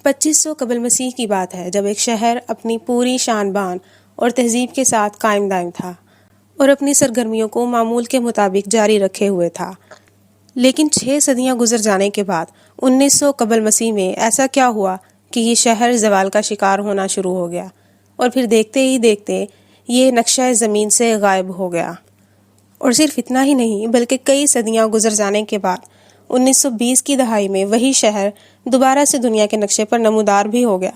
2500 قبل مسیح کی بات ہے جب ایک شہر اپنی پوری شان بان اور تہذیب کے ساتھ قائم دائم تھا اور اپنی سرگرمیوں کو معمول کے مطابق جاری رکھے ہوئے تھا۔ لیکن 6 صدیاں گزر جانے کے بعد 1900 قبل مسیح میں ایسا کیا ہوا کہ یہ شہر زوال کا شکار ہونا شروع ہو گیا اور پھر دیکھتے ہی دیکھتے یہ نقشہ زمین سے غائب ہو گیا۔ اور صرف اتنا ہی نہیں بلکہ کئی صدیاں گزر جانے کے بعد 1920 کی دہائی میں وہی شہر دوبارہ سے دنیا کے نقشے پر نمودار بھی ہو گیا۔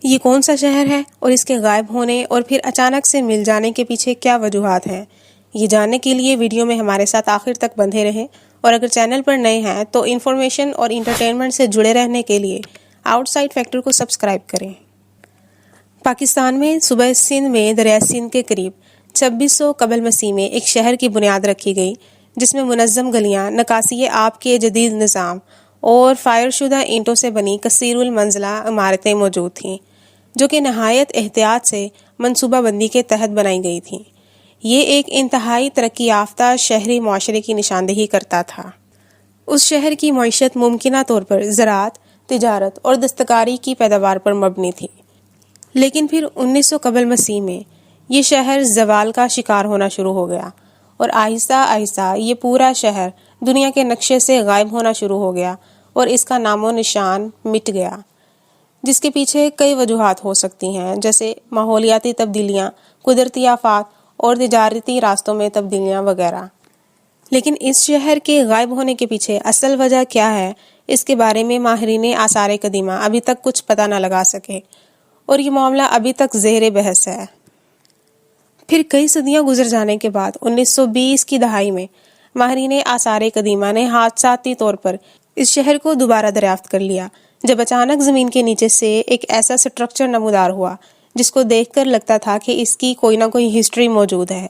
یہ کون سا شہر ہے اور اس کے غائب ہونے اور پھر اچانک سے مل جانے کے پیچھے کیا وجوہات ہیں، یہ جاننے کے لیے ویڈیو میں ہمارے ساتھ آخر تک بندھے رہیں، اور اگر چینل پر نئے ہیں تو انفارمیشن اور انٹرٹینمنٹ سے جڑے رہنے کے لیے آؤٹ سائڈ فیکٹر کو سبسکرائب کریں۔ پاکستان میں صوبہ سندھ میں دریائے سندھ کے قریب 2600 قبل مسیح میں ایک شہر کی بنیاد رکھی گئی جس میں منظم گلیاں، نکاسی آب کے جدید نظام اور فائر شدہ اینٹوں سے بنی کثیر المنزلہ عمارتیں موجود تھیں جو کہ نہایت احتیاط سے منصوبہ بندی کے تحت بنائی گئی تھیں۔ یہ ایک انتہائی ترقی یافتہ شہری معاشرے کی نشاندہی کرتا تھا۔ اس شہر کی معیشت ممکنہ طور پر زراعت، تجارت اور دستکاری کی پیداوار پر مبنی تھی، لیکن پھر 1900 قبل مسیح میں یہ شہر زوال کا شکار ہونا شروع ہو گیا اور آہستہ آہستہ یہ پورا شہر دنیا کے نقشے سے غائب ہونا شروع ہو گیا اور اس کا نام و نشان مٹ گیا، جس کے پیچھے کئی وجوہات ہو سکتی ہیں، جیسے ماحولیاتی تبدیلیاں، قدرتی آفات اور تجارتی راستوں میں تبدیلیاں وغیرہ۔ لیکن اس شہر کے غائب ہونے کے پیچھے اصل وجہ کیا ہے، اس کے بارے میں ماہرین آثار قدیمہ ابھی تک کچھ پتہ نہ لگا سکے اور یہ معاملہ ابھی تک زیر بحث ہے۔ پھر کئی صدیاں گزر جانے کے بعد 1920 کی دہائی میں ماہرین آثار قدیمہ نے حادثاتی طور پر اس شہر کو دوبارہ دریافت کر لیا جب اچانک زمین کے نیچے سے ایک ایسا سٹرکچر نمودار ہوا جس کو دیکھ کر لگتا تھا کہ اس کی کوئی نہ کوئی ہسٹری موجود ہے،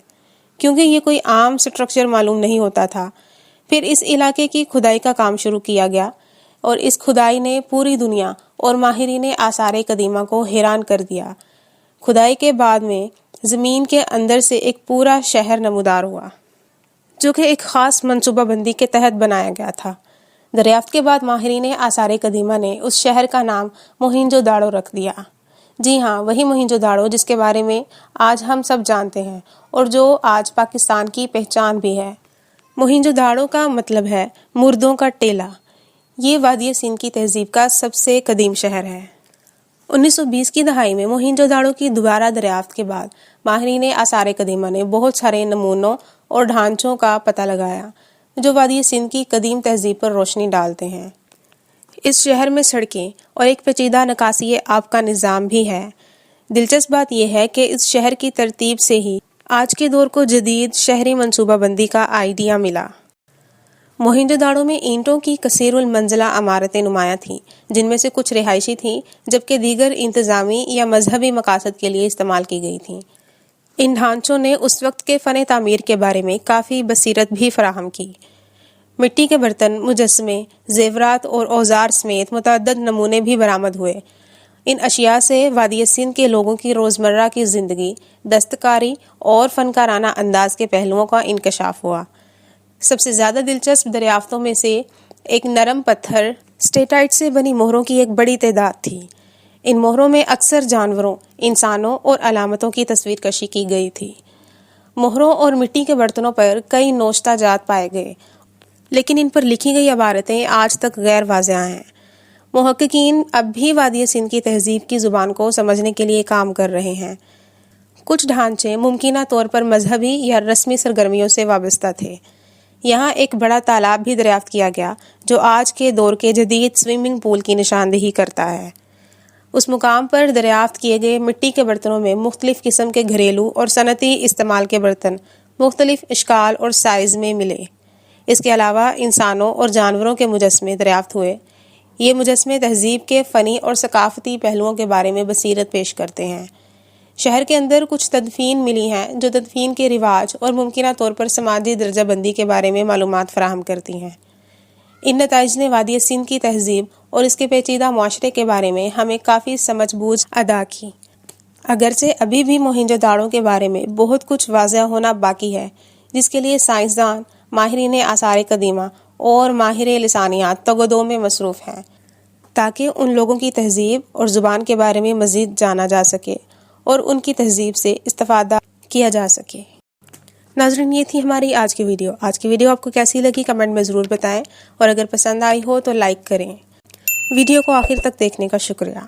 کیونکہ یہ کوئی عام سٹرکچر معلوم نہیں ہوتا تھا۔ پھر اس علاقے کی کھدائی کا کام شروع کیا گیا اور اس کھدائی نے پوری دنیا اور ماہرین آثار قدیمہ کو حیران کر دیا۔ کھدائی کے بعد میں زمین کے اندر سے ایک پورا شہر نمودار ہوا جو کہ ایک خاص منصوبہ بندی کے تحت بنایا گیا تھا۔ دریافت کے بعد ماہرین آثار قدیمہ نے اس شہر کا نام موہنجو داڑو رکھ دیا۔ جی ہاں، وہی موہنجو داڑو جس کے بارے میں آج ہم سب جانتے ہیں اور جو آج پاکستان کی پہچان بھی ہے۔ موہنجو داڑو کا مطلب ہے مردوں کا ٹیلہ۔ یہ وادی سندھ کی تہذیب کا سب سے قدیم شہر ہے۔ 1920 کی دہائی میں موہنجو داڑو کی دوبارہ دریافت کے بعد ماہرین آثار قدیمہ نے بہت سارے نمونوں اور ڈھانچوں کا پتہ لگایا جو وادی سندھ کی قدیم تہذیب پر روشنی ڈالتے ہیں۔ اس شہر میں سڑکیں اور ایک پیچیدہ نکاسی آب کا نظام بھی ہے۔ دلچسپ بات یہ ہے کہ اس شہر کی ترتیب سے ہی آج کے دور کو جدید شہری منصوبہ بندی کا آئیڈیا ملا۔ موہنجو داڑو میں اینٹوں کی کثیر المنزلہ عمارتیں نمایاں تھیں، جن میں سے کچھ رہائشی تھیں جبکہ دیگر انتظامی یا مذہبی مقاصد کے لیے استعمال کی گئی تھیں۔ ان ڈھانچوں نے اس وقت کے فن تعمیر کے بارے میں کافی بصیرت بھی فراہم کی۔ مٹی کے برتن، مجسمے، زیورات اور اوزار سمیت متعدد نمونے بھی برآمد ہوئے۔ ان اشیاء سے وادی سندھ کے لوگوں کی روزمرہ کی زندگی، دستکاری اور فنکارانہ انداز کے پہلوؤں کا انکشاف ہوا۔ سب سے زیادہ دلچسپ دریافتوں میں سے ایک نرم پتھر اسٹیٹائٹ سے بنی مہروں کی ایک بڑی تعداد تھی۔ ان مہروں میں اکثر جانوروں، انسانوں اور علامتوں کی تصویر کشی کی گئی تھی۔ مہروں اور مٹی کے برتنوں پر کئی نوشتہ جات پائے گئے، لیکن ان پر لکھی گئی عبارتیں آج تک غیر واضح ہیں۔ محققین اب بھی وادی سندھ کی تہذیب کی زبان کو سمجھنے کے لیے کام کر رہے ہیں۔ کچھ ڈھانچے ممکنہ طور پر مذہبی یا رسمی سرگرمیوں سے وابستہ تھے۔ یہاں ایک بڑا تالاب بھی دریافت کیا گیا جو آج کے دور کے جدید سوئمنگ پول کی نشاندہی کرتا ہے۔ اس مقام پر دریافت کیے گئے مٹی کے برتنوں میں مختلف قسم کے گھریلو اور صنعتی استعمال کے برتن مختلف اشکال اور سائز میں ملے۔ اس کے علاوہ انسانوں اور جانوروں کے مجسمے دریافت ہوئے۔ یہ مجسمے تہذیب کے فنی اور ثقافتی پہلوؤں کے بارے میں بصیرت پیش کرتے ہیں۔ شہر کے اندر کچھ تدفین ملی ہیں جو تدفین کے رواج اور ممکنہ طور پر سماجی درجہ بندی کے بارے میں معلومات فراہم کرتی ہیں۔ ان نتائج نے وادی سندھ کی تہذیب اور اس کے پیچیدہ معاشرے کے بارے میں ہمیں کافی سمجھ بوجھ ادا کی۔ اگرچہ ابھی بھی موہنجو داڑو کے بارے میں بہت کچھ واضح ہونا باقی ہے، جس کے لیے سائنسدان، ماہرین آثار قدیمہ اور ماہر لسانیات تگ و دو میں مصروف ہیں، تاکہ ان لوگوں کی تہذیب اور زبان کے بارے میں مزید جانا جا سکے اور ان کی تہذیب سے استفادہ کیا جا سکے۔ ناظرین، یہ تھی ہماری آج کی ویڈیو۔ آج کی ویڈیو آپ کو کیسی لگی کمنٹ میں ضرور بتائیں، اور اگر پسند آئی ہو تو لائک کریں۔ ویڈیو کو آخر تک دیکھنے کا شکریہ۔